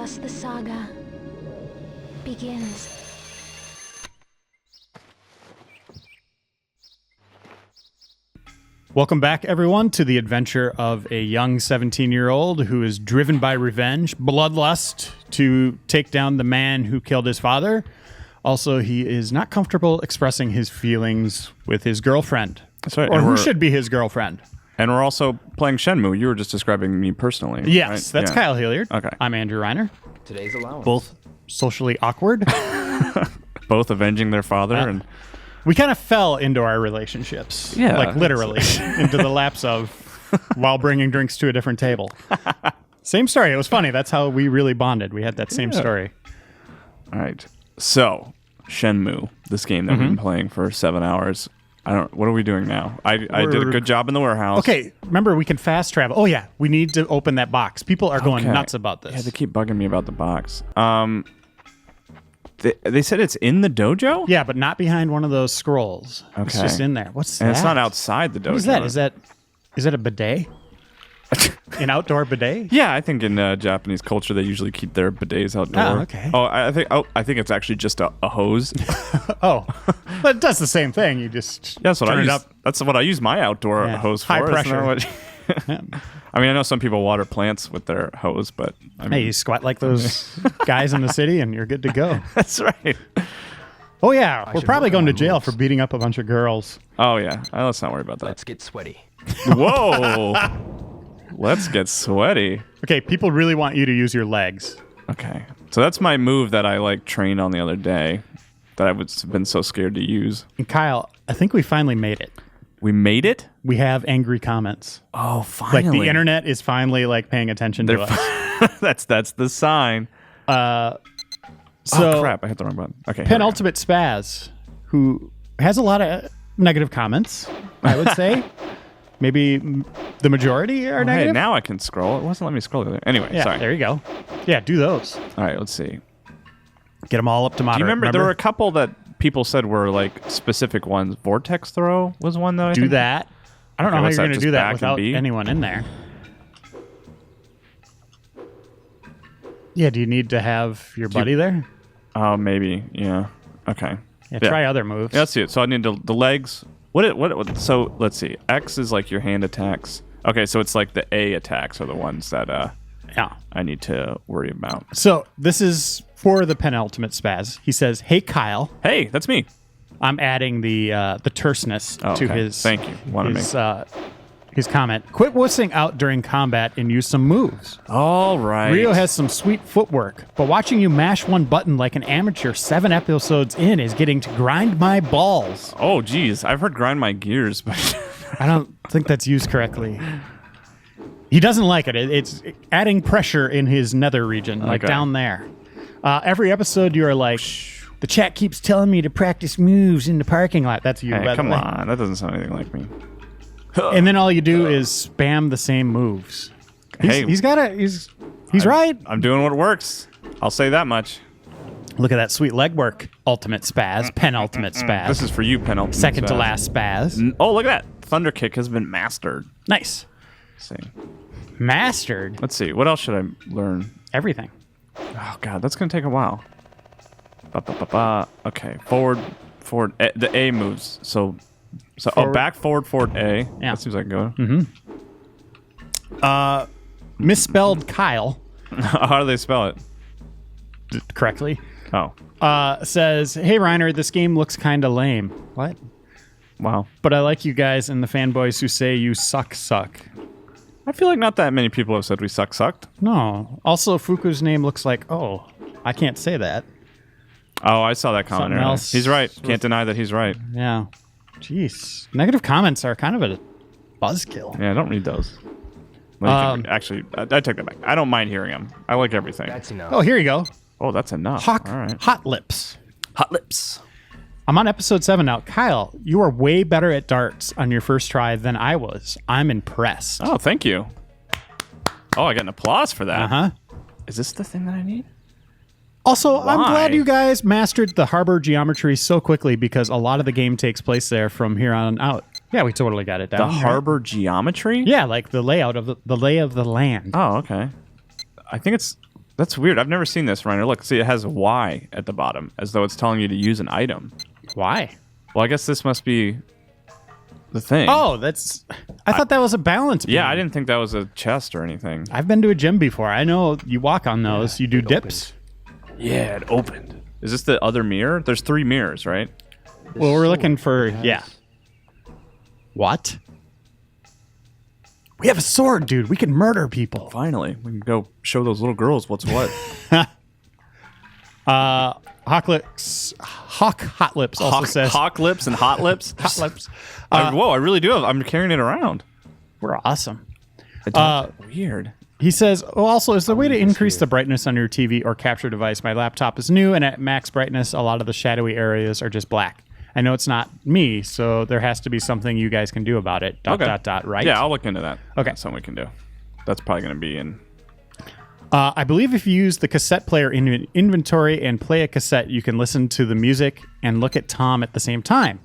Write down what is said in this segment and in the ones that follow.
thus the saga begins. Welcome back, everyone, to the adventure of a young 17-year-old who is driven by revenge, bloodlust, to take down the man who killed his father. Also, he is not comfortable expressing his feelings with his girlfriend. That's right. Or who should be his girlfriend. And we're also playing Shenmue. You were just describing me personally. Yes, right? that's Yeah. Kyle Hilliard. Okay. I'm Andrew Reiner. Today's allowance. Both socially awkward. Both avenging their father. And We kind of fell into our relationships. Yeah. Like literally into the laps of while bringing drinks to a different table. Same story. It was funny. That's how we really bonded. We had that same story. All right. So, Shenmue, this game that we've been playing for 7 hours. What are we doing now? I did a good job in the warehouse. Okay, remember, we can fast travel. Oh, yeah, we need to open that box. People are going nuts about this. Yeah, they keep bugging me about the box. They said it's in the dojo? Yeah, but not behind one of those scrolls. It's Okay. just in there. What's that? And it's not outside the dojo. What is that? Is that a bidet? An outdoor bidet? Yeah, I think in Japanese culture they usually keep their bidets outdoor. Oh, okay. I think it's actually just a hose. Oh, but it does the same thing. You just That's what turn I it use. up. That's what I use my outdoor Yeah. hose for. High Isn't that pressure. what- I mean, I know some people water plants with their hose, but I mean, Hey, you squat like those guys in the city and you're good to go. that's right. Oh, yeah. We're should probably work going on to my jail moves. for beating up a bunch of girls. Oh yeah, let's not worry about that. Let's get sweaty. Whoa, let's get sweaty. Okay, people really want you to use your legs. Okay, so that's my move that I trained on the other day that I've been so scared to use. And Kyle, I think we finally made it. We made it. We have angry comments. Oh, finally! Like the internet is finally paying attention to us. that's the sign. So Oh crap! I hit the wrong button. Okay, here we go. Penultimate Spaz, who has a lot of negative comments, I would say. Maybe the majority are Hey, negative. now I can scroll. It wasn't letting me scroll there. Anyway, Yeah, sorry. there you go. Yeah, do those. All right, let's see. Get them all up to moderate. Do you remember there were a couple that people said were specific ones? Vortex throw was one that I do think. that. I don't know how what's you're that, going to just do back that and without B? anyone in there. Yeah, do you need to have your buddy there? Oh, maybe. Yeah. Okay. Yeah, try other moves. Yeah, let's see it. So I need the legs. What? So let's see. X is your hand attacks. Okay, so it's the A attacks are the ones that Yeah. I need to worry about. So this is for the penultimate Spaz. He says, "Hey Kyle, Hey, that's me. I'm adding the terseness Oh, to okay. his Thank you. Wanted to his comment. Quit wussing out during combat and use some moves. All right. Rio has some sweet footwork, but watching you mash one button like an amateur 7 episodes in is getting to grind my balls." Oh, geez. I've heard grind my gears, but I don't think that's used correctly. He doesn't like it. It's adding pressure in his nether region, Okay. down there. Every episode, you are like, the chat keeps telling me to practice moves in the parking lot. That's you, by hey, the come way. on. That doesn't sound anything like me. And then all you do is spam the same moves. Hey. He's right. I'm doing what works. I'll say that much. Look at that sweet leg work. Ultimate Spaz, penultimate Spaz. This is for you, penultimate. second to Spaz. last Spaz. Oh, look at that. Thunder kick has been mastered. Nice. Let's see. Mastered Let's see. What else should I learn? everything. Oh, God. That's going to take a while. Okay. Forward. The A moves. So Forward. back, forward, A. Yeah. That seems like good. Misspelled Kyle How do they spell it? correctly. Oh. Says, "Hey Reiner, this game looks kind of lame." What? Wow. But I like you guys and the fanboys who say you suck. I feel like not that many people have said we sucked. No. Also, Fuku's name looks like, oh, I can't say that. Oh, I saw that comment. Something earlier. else He's right. with- Can't deny that he's right. Yeah. Jeez. Negative comments are kind of a buzzkill. Yeah, don't read those. Actually, I take that back. I don't mind hearing them. I like everything. That's enough. Oh, here you go. Oh, that's enough. Hawk, All right. Hot Lips. Hot lips. I'm on episode 7 now. Kyle, you are way better at darts on your first try than I was. I'm impressed. Oh, thank you. Oh, I got an applause for that. Uh-huh. Is this the thing that I need? Also, I'm Why? glad you guys mastered the harbor geometry so quickly because a lot of the game takes place there from here on out. Yeah, we totally got it down. The right? harbor geometry? Yeah, like the layout of the lay of the land. Oh, okay. I think it's That's weird. I've never seen this, Reiner. Look, see, it has a Y at the bottom, as though it's telling you to use an item. Why? Well, I guess this must be the thing. Oh, I thought that was a balance beam. Yeah, I didn't think that was a chest or anything. I've been to a gym before. I know you walk on those. You do dips. Yeah, it opened. Is this the other mirror? There's 3 mirrors, right? Well, we're looking for... Yeah. What? We have a sword, dude. We can murder people. Finally, we can go show those little girls what's what. Hawk Hot Lips also says... Hawk Lips and Hot Lips? Hot Lips. Whoa, I really do. I'm carrying it around. We're awesome. Weird. He says, also, is there a way to increase the brightness on your TV or capture device? My laptop is new, and at max brightness, a lot of the shadowy areas are just black. I know it's not me, so there has to be something you guys can do about it. Right? Yeah, I'll look into that. Okay. That's something we can do. That's probably going to be in... I believe if you use the cassette player in inventory and play a cassette, you can listen to the music and look at Tom at the same time.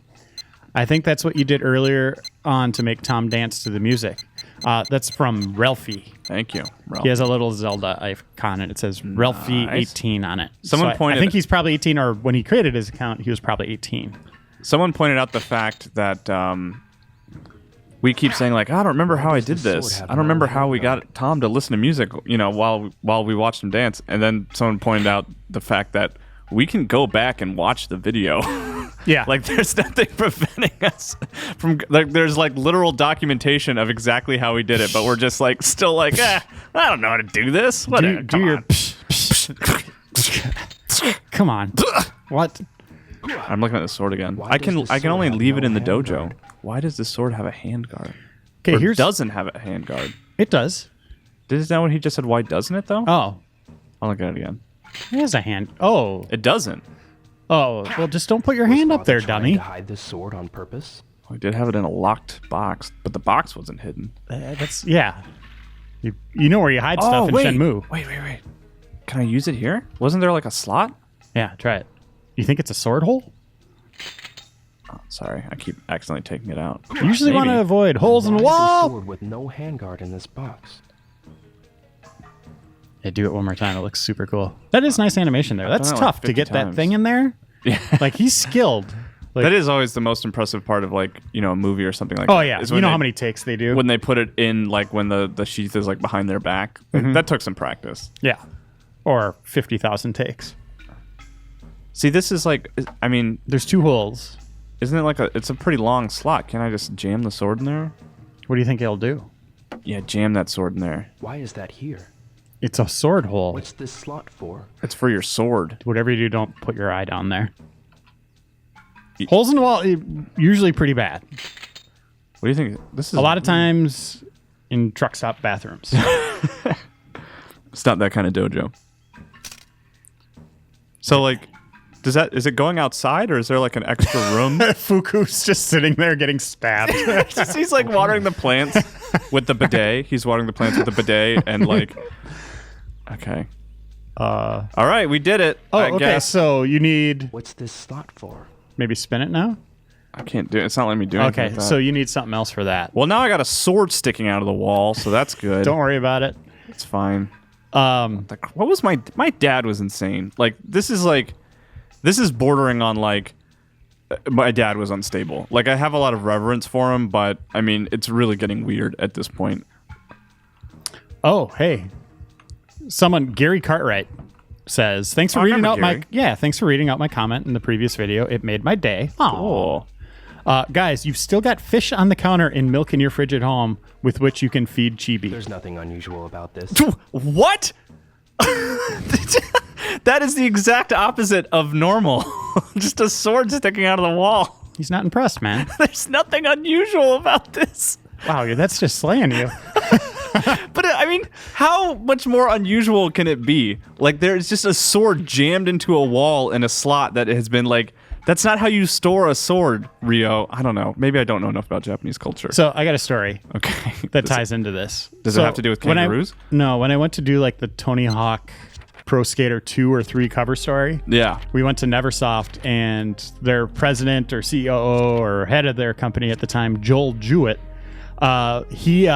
I think that's what you did earlier on to make Tom dance to the music. That's from Ralphie. Thank you, Ralph. He has a little Zelda icon, and it says Ralphie 18 on it. Someone pointed... I think he's probably 18, or when he created his account, he was probably 18. Someone pointed out the fact that we keep saying, like, I don't remember how I did this. I don't remember how we got Tom to listen to music, while we watched him dance. And then someone pointed out the fact that we can go back and watch the video. Yeah. Like, there's nothing preventing us from, like, there's, like, literal documentation of exactly how we did it, but we're just, like, still like, I don't know how to do this. Whatever. Do your... Come on. What? I'm looking at the sword again. I can only leave it in the dojo. Why does the sword have a handguard? Okay, It doesn't have a handguard. It does. Is that what he just said? Why doesn't it, though? Oh. I'll look at it again. It has a hand. Oh. It doesn't. Oh, well, just don't put your hand up there, dummy. To hide this sword on purpose? We did have it in a locked box, but the box wasn't hidden. Yeah. You know where you hide stuff in Shenmue. Wait. Can I use it here? Wasn't there like a slot? Yeah, try it. You think it's a sword hole? Oh, sorry, I keep accidentally taking it out. You usually want to avoid holes in the wall. Sword with no handguard in this box. Yeah, do it one more time. It looks super cool. That is nice animation there. That's done it tough like to 50 get that times. thing in there. Yeah. Like, he's skilled. Like, That is always the most impressive part of, like, a movie or something like oh, that. yeah. is You when know they- how many takes they do? When they put it in, like, when the sheath is, like, behind their back. That took some practice. Yeah. Or 50,000 takes. See, this is, like, I mean, There's 2 holes. isn't it like it's a pretty long slot. Can I just jam the sword in there? What do you think he'll do? Yeah, jam that sword in there. Why is that here? It's a sword hole. What's this slot for? It's for your sword. Whatever you do, don't put your eye down there. Holes in the wall, usually pretty bad. What do you think? This is A lot of times in truck stop bathrooms. It's not that kind of dojo. So, like, is it going outside, or is there like an extra room? Fuku's just sitting there getting stabbed. He's like watering the plants with the bidet. He's watering the plants with the bidet, and like, okay. All right, we did it. Oh, I okay. guess. So you need What's this slot for? maybe spin it now. I can't do it. It's not letting me do anything. Okay, with that. so you need something else for that. well, now I got a sword sticking out of the wall, so that's good. Don't worry about it. It's fine. What was my dad was insane. Like, this is bordering on, like, my dad was unstable. Like, I have a lot of reverence for him, but I mean, it's really getting weird at this point. Oh, hey. Gary Cartwright says, thanks for reading out thanks for reading out my comment in the previous video. It made my day. Oh. Guys, you've still got fish on the counter and milk in your fridge at home with which you can feed Chibi. There's nothing unusual about this. What? That is the exact opposite of normal. Just a sword sticking out of the wall. He's not impressed, man. There's nothing unusual about this. Wow, that's just slaying you. But I mean, how much more unusual can it be? Like, there's just a sword jammed into a wall in a slot that has been like, that's not how you store a sword, Rio. I don't know. Maybe I don't know enough about Japanese culture. So I got a story Okay. that ties into this. Does it have to do with kangaroos? When I went to do like the Tony Hawk Pro Skater 2 or 3 cover story, Yeah. we went to Neversoft, and their president or COO or head of their company at the time, Joel Jewett, he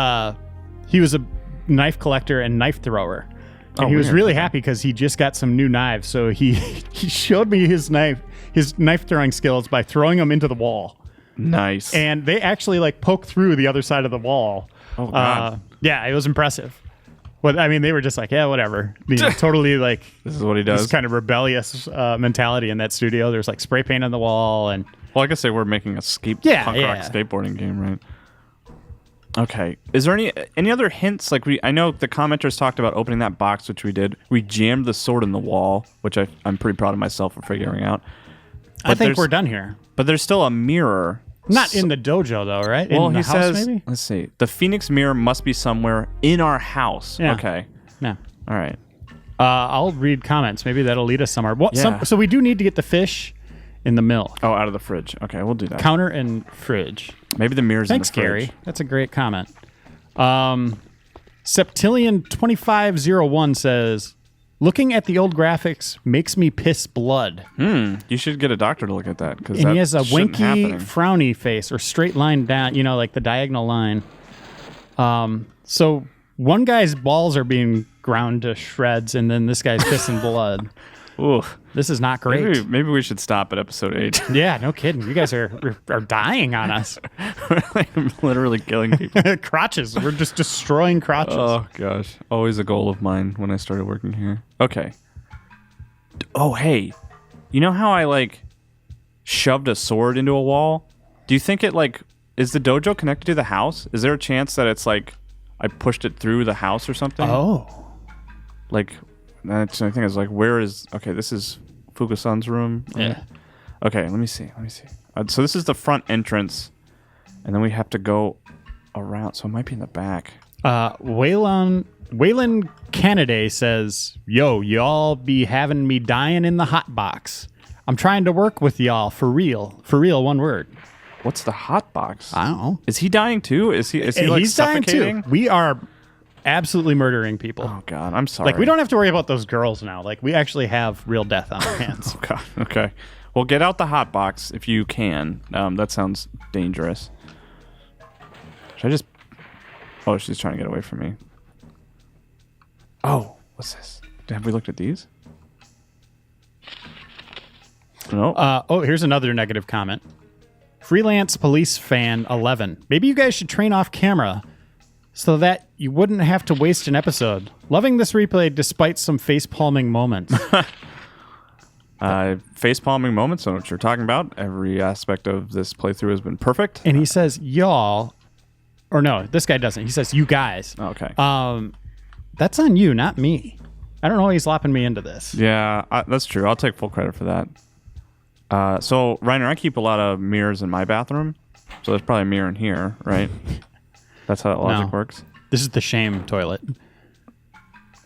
was a knife collector and knife thrower. And he was really happy because he just got some new knives. So he showed me his knife throwing skills by throwing them into the wall. Nice. And they actually like poke through the other side of the wall. Oh, God. Yeah, it was impressive. But I mean, they were just like, yeah, whatever. You know, totally like this is what he does. This kind of rebellious mentality in that studio. There's like spray paint on the wall, and well, I guess they were making a punk rock skateboarding game, right? Okay. Is there any other hints? Like I know the commenters talked about opening that box, which we did. We jammed the sword in the wall, which I'm pretty proud of myself for figuring out. But I think we're done here. But there's still a mirror. Not in the dojo, though, right? Well, in the he house, says, maybe? let's see. The Phoenix mirror must be somewhere in our house. Yeah. Okay. Yeah. All right. I'll read comments. Maybe that'll lead us somewhere. Yeah. So we do need to get the fish in the milk. Oh, out of the fridge. Okay, we'll do that. Counter and fridge. Maybe the mirror's Thanks, in the fridge. Gary. That's a great comment. Septillion2501 says, looking at the old graphics makes me piss blood. You should get a doctor to look at that. And he has a winky, frowny face or straight line down, like the diagonal line. So one guy's balls are being ground to shreds, and then this guy's pissing blood. Ooh. This is not great. Maybe we should stop at episode 8. Yeah, no kidding. You guys are dying on us. I'm literally killing people. Crotches. We're just destroying crotches. Oh, gosh. Always a goal of mine when I started working here. Okay. Oh, hey. You know how I, shoved a sword into a wall? Do you think it, is the dojo connected to the house? Is there a chance that it's, I pushed it through the house or something? Oh. That's the thing is, where is... Okay, this is Fukusan's room. Yeah. Okay, let me see. So this is the front entrance, and then we have to go around. So it might be in the back. Waylon Canada says, yo, y'all be having me dying in the hot box. I'm trying to work with y'all for real. For real, one word. What's the hot box? I don't know. Is he dying too? Is he He's dying suffocating? too. We are absolutely murdering people. Oh, God. I'm sorry. We don't have to worry about those girls now. We actually have real death on our hands. Oh, God. Okay. Well, get out the hot box if you can. That sounds dangerous. Should I just... Oh, she's trying to get away from me. Oh, what's this? Have we looked at these? No. Here's another negative comment. Freelance Police Fan 11. Maybe you guys should train off camera so that you wouldn't have to waste an episode. Loving this replay despite some face-palming moments. Face-palming moments, I know what you're talking about. Every aspect of this playthrough has been perfect. And he says, y'all... Or no, this guy doesn't. He says, you guys. Okay. That's on you, not me. I don't know why he's lopping me into this. Yeah, that's true. I'll take full credit for that. So, Reiner, I keep a lot of mirrors in my bathroom. So there's probably a mirror in here, right? That's how that logic works. This is the shame toilet.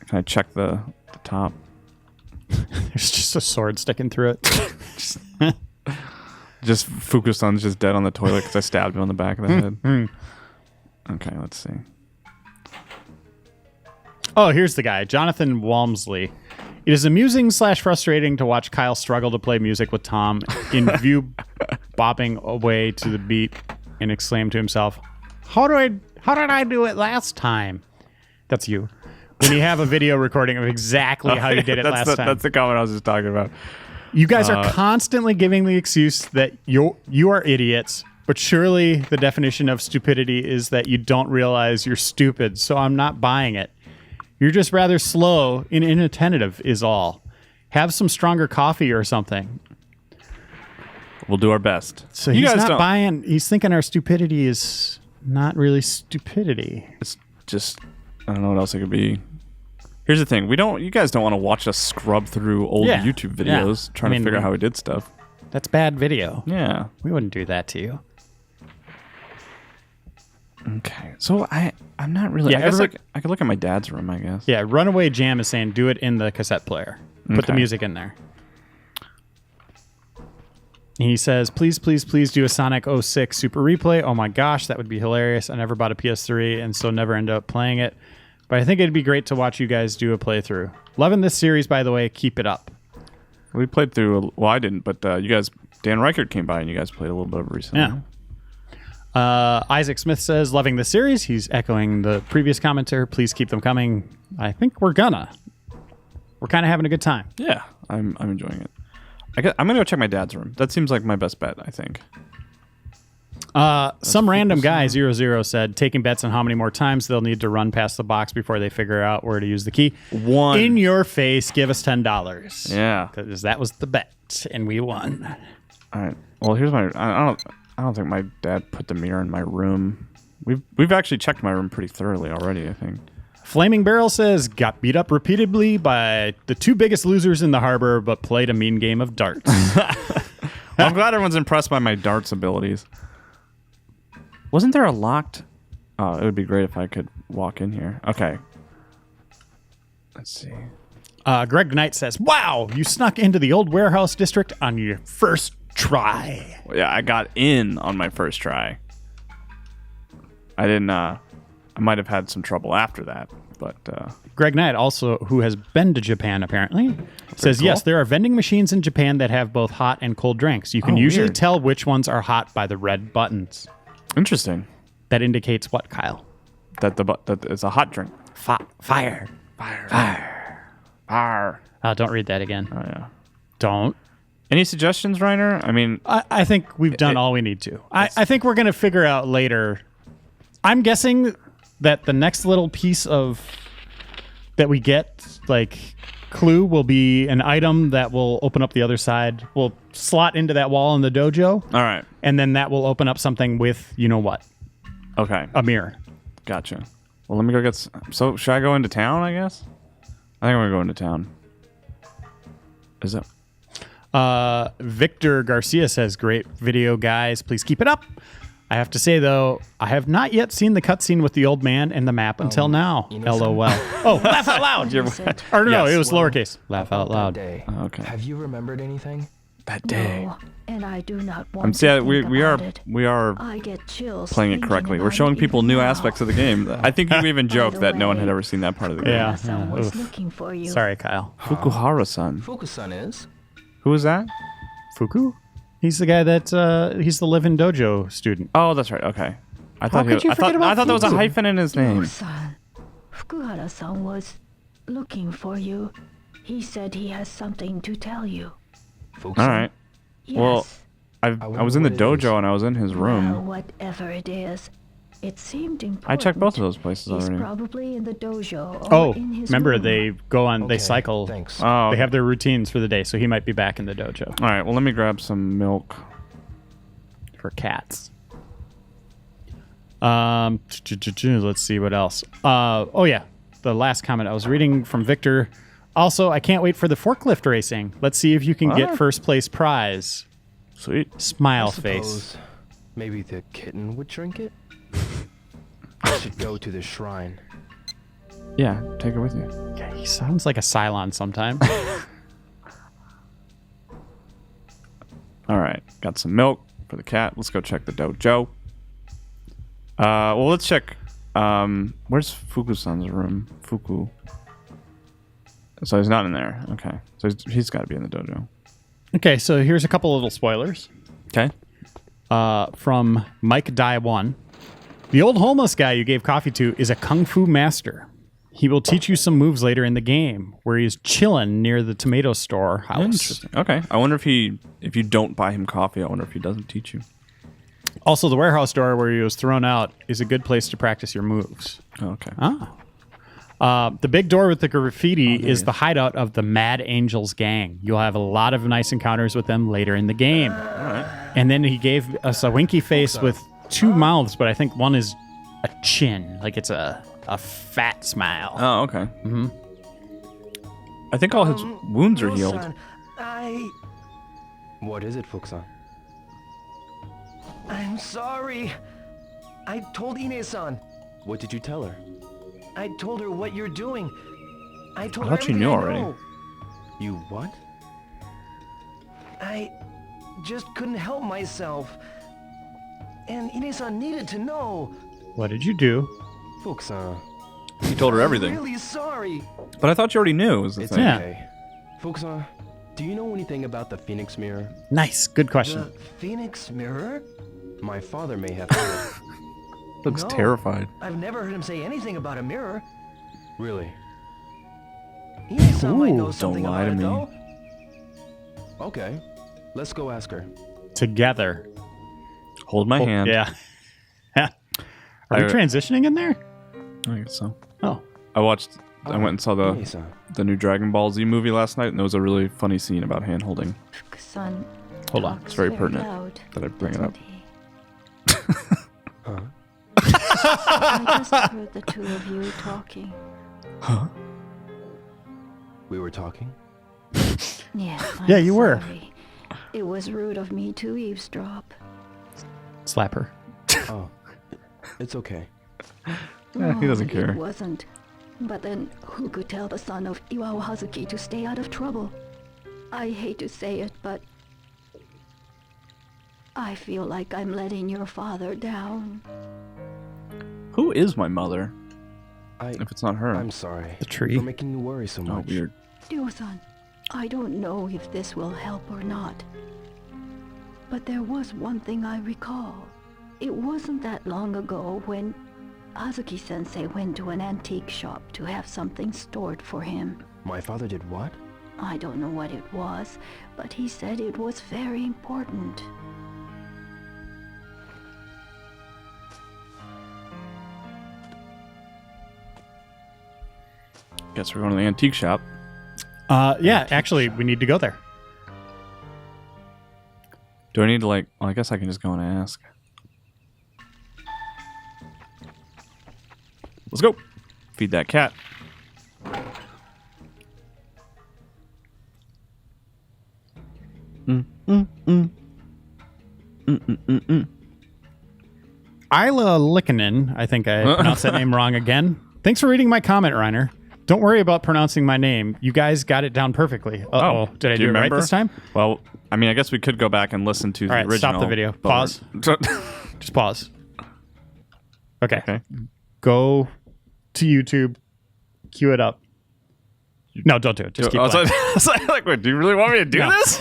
Can I check the top? There's just a sword sticking through it. Just Fukusan's just dead on the toilet because I stabbed him on the back of the head. Okay, let's see. Oh, here's the guy, Jonathan Walmsley. It is amusing / frustrating to watch Kyle struggle to play music with Tom in view bopping away to the beat and exclaim to himself, How did I do it last time? That's you. When you have a video recording of exactly how you did it last time. That's the comment I was just talking about. You guys are constantly giving the excuse that you are idiots, but surely the definition of stupidity is that you don't realize you're stupid, so I'm not buying it. You're just rather slow and inattentive is all. Have some stronger coffee or something. We'll do our best. So he's not buying. He's thinking our stupidity is not really stupidity. It's just, I don't know what else it could be. Here's the thing. You guys don't want to watch us scrub through old YouTube videos trying to figure out how we did stuff. That's bad video. Yeah. We wouldn't do that to you. Okay. So I'm not really... Yeah, I guess I could look at my dad's room, I guess. Yeah, Runaway Jam is saying do it in the cassette player. Put the music in there. He says, please, please, please do a Sonic 06 Super Replay. Oh my gosh, that would be hilarious. I never bought a PS3 and so never ended up playing it. But I think it'd be great to watch you guys do a playthrough. Loving this series, by the way. Keep it up. We played through... Well, I didn't, but you guys... Dan Reichert came by and you guys played a little bit of it recently. Yeah. Isaac Smith says, loving the series. He's echoing the previous commenter. Please keep them coming. I think we're gonna. we're kind of having a good time. Yeah, I'm enjoying it. I'm gonna go check my dad's room. That seems like my best bet. I think. Some random guy 00 said taking bets on how many more times they'll need to run past the box before they figure out where to use the key. One. In your face, give us $10. Yeah, because that was the bet, and we won. All right. Well, here's my. I don't think my dad put the mirror in my room. We've actually checked my room pretty thoroughly already, I think. Flaming Barrel says, got beat up repeatedly by the two biggest losers in the harbor, but played a mean game of darts. Well, I'm glad everyone's impressed by my darts abilities. Wasn't there a locked... Oh, it would be great if I could walk in here. Okay. Let's see. Greg Knight says, wow, you snuck into the old warehouse district on your first try. Well, yeah, I got in on my first try. I didn't... I might have had some trouble after that, but... Greg Knight, also, who has been to Japan, apparently, says, cool. yes, there are vending machines in Japan that have both hot and cold drinks. You can usually weird. tell which ones are hot by the red buttons. Interesting. That indicates what, Kyle? That it's a hot drink. Fire. Don't read that again. Oh, yeah. Don't. Any suggestions, Reiner? I mean... I think we've done all we need to. I think we're going to figure out later. I'm guessing that the next little piece of that we get, like, clue will be an item that will open up the other side. We'll slot into that wall in the dojo. All right. And then that will open up something with, you know what? Okay. A mirror. Gotcha. Well, let me go get... So, should I go into town, I guess? I think I'm going to go into town. Is it... Victor Garcia says, great video, guys. Please keep it up. I have to say, though, I have not yet seen the cutscene with the old man and the map until now. LOL. Oh, laugh out loud. Or no, it was lowercase. Laugh out loud. Day. Okay. Have you remembered anything? That day. No, and I do not want See, to we think are about it. we are I get chills playing it thinking correctly. We're about showing it people even new now. aspects of the game. I think you even joked the that no one way, had ever seen that part of the game. Yeah. Someone's Oof. looking for you. Sorry, Kyle. Fukuhara-san. Fukusan is? Who was that? Fuku? He's the guy that, he's the live-in dojo student. Oh, that's right. Okay. I thought could you forget about I thought there was a Fuku? hyphen in his name. Son, Fukuhara-san was looking for you. He said he has something to tell you. Fukusan? All right. Yes. Well, I wonder was in the what it is. dojo and I was in his Well, room. whatever it is, it seemed important. I checked both of those places He's already. probably in the dojo or Oh, in his remember room. they go on, they Okay, cycle. Thanks. Oh, They have their routines for the day, so he might be back in the dojo all right. Well, let me grab some milk. for cats. Let's see what else. Oh yeah, the last comment I was reading from Victor. Also, I can't wait for the forklift racing. Let's see if you can get first place prize. Sweet. Smile I face. suppose maybe the kitten would drink it? I should go to the shrine. Yeah, take it with you. Yeah, he sounds like a Cylon sometimes. All right, got some milk for the cat. Let's go check the dojo. Well, let's check. Where's Fuku-san's room? Fuku. So he's not in there. Okay, so he's got to be in the dojo. Okay, so here's a couple little spoilers. Okay. From Mike Die 1. The old homeless guy you gave coffee to is a kung fu master. He will teach you some moves later in the game, where he's chilling near the tomato store house. Interesting. Okay. I wonder if you don't buy him coffee, I wonder if he doesn't teach you. Also, the warehouse door where he was thrown out is a good place to practice your moves. Oh, okay. The big door with the graffiti is the hideout of the Mad Angels gang. You'll have a lot of nice encounters with them later in the game. And then he gave us a winky face with two mouths, but I think one is a chin, like it's a fat smile. Oh, okay. Mm-hmm. I think all his wounds are healed. Fukusan, What is it, Fukusan? I'm sorry. I told Ine-san. What did you tell her? I told her what you're doing. I told I her thought you everything knew I already. know. You what? I just couldn't help myself. And Ine-san needed to know. What did you do? Fukusan. He told her I'm everything. really sorry. But I thought you already knew. Was the It's thing. Yeah. okay. Fukusan, do you know anything about the Phoenix Mirror? Nice. Good question. The Phoenix Mirror? My father may have heard it. Looks No. terrified. I've never heard him say anything about a mirror. Really? Ine-san might know Don't something lie about to it, me. though. Okay, let's go ask her. Together. Hold my hand. Yeah. Are we transitioning in there? I guess so. Oh. I went and saw Ine-san. the new Dragon Ball Z movie last night, and there was a really funny scene about hand holding. Fuku-san Hold on. talks It's very pertinent loud, that I bring it up. doesn't he? Huh? I just heard the two of you talking. Huh? We were talking? Yeah, Yeah, I'm you were. sorry. It was rude of me to eavesdrop. Slap her. Oh, it's okay. Yeah, he doesn't Oh, care. It wasn't. But then, who could tell the son of Iwao Hazuki to stay out of trouble? I hate to say it, but I feel like I'm letting your father down. Who is my mother? If it's not her. I'm sorry. The tree. For making you worry so Oh, much. weird. Ryo-san, I don't know if this will help or not. But there was one thing I recall. It wasn't that long ago when Hazuki-sensei went to an antique shop to have something stored for him. My father did what? I don't know what it was, but he said it was very important. Guess we're going to the antique shop. Yeah, actually, we need to go there. Do I need to, like... Well, I guess I can just go and ask. Let's go. Feed that cat. Isla Likkinen, I think I pronounced that name wrong again. Thanks for reading my comment, Reiner. Don't worry about pronouncing my name. You guys got it down perfectly. Uh-oh. Did I do you it right remember? this time? Well, I mean, I guess we could go back and listen to All the right, original. stop the video. but- Pause. Just pause. Okay. Okay. Go to YouTube. Cue it up. No, don't do it. Just keep I was playing. like, wait, do you really want me to do No. this?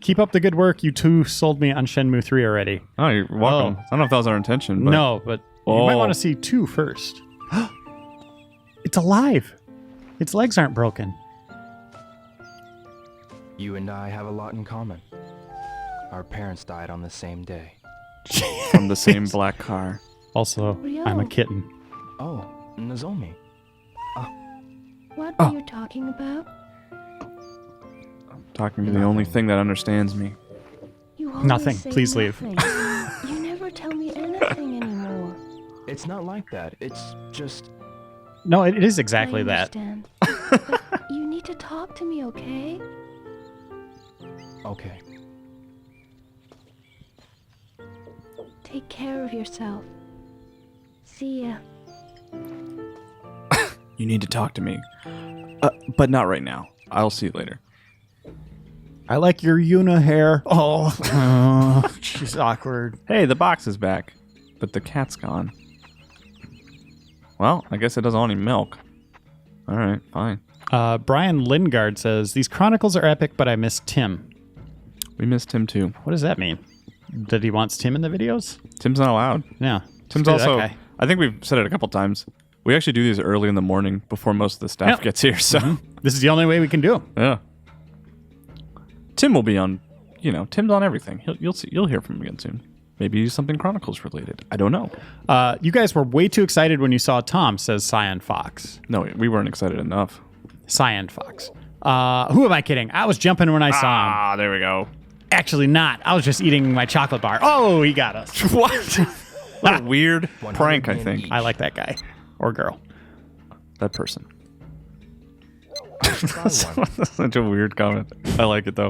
Keep up the good work. You two sold me on Shenmue 3 already. Oh, you're welcome. Oh. I don't know if that was our intention, but... No, but you might Oh. want to see 2 first. It's alive. Its legs aren't broken. You and I have a lot in common. Our parents died on the same day. From the same black car. Also, Ryo. I'm a kitten. Oh, Nozomi. What Oh. were you talking about? Talking to the only thing that understands me. You always Nothing. say Please leave. nothing. You never tell me anything anymore. It's not like that. It's just... No, it is exactly I that. understand. But you need to talk to me, okay? Okay. Take care of yourself. See ya. You need to talk to me. But not right now. I'll see you later. I like your Yuna hair. Oh, she's awkward. Hey, the box is back. But the cat's gone. Well, I guess it doesn't want any milk. Alright, fine. Brian Lingard says, these chronicles are epic, but I miss Tim. We missed Tim too. What does that mean? That he wants Tim in the videos? Tim's not allowed. Yeah. Tim's Screw that also... guy. I think we've said it a couple times. We actually do these early in the morning before most of the staff Yep. gets here, so... This is the only way we can do them. Yeah. Tim will be on, Tim's on everything. You'll hear from him again soon. Maybe something Chronicles related. I don't know. You guys were way too excited when you saw Tom, says Cyan Fox. No, we weren't excited enough. Cyan Fox. Who am I kidding? I was jumping when I saw him. Ah, there we go. Actually not. I was just eating my chocolate bar. Oh, he got us. What? What a weird 100 prank, I yen think. each. I like that guy. Or girl. That person. Buy one. Such a weird comment. I like it, though.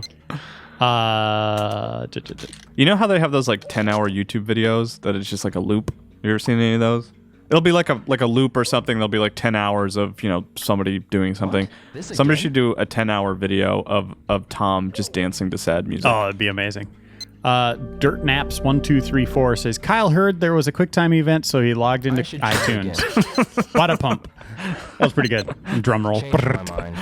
j- j- j- You know how they have those, 10-hour YouTube videos that it's just like a loop? You ever seen any of those? It'll be like a loop or something. There'll be 10 hours of, somebody doing something. This Somebody again? should do a 10-hour video of Tom just dancing to sad music. Oh, it'd be amazing. DirtNaps1234 says, Kyle heard there was a QuickTime event, so he logged into I should try iTunes. again. What a pump. That was pretty good. Drum roll. Changed my mind.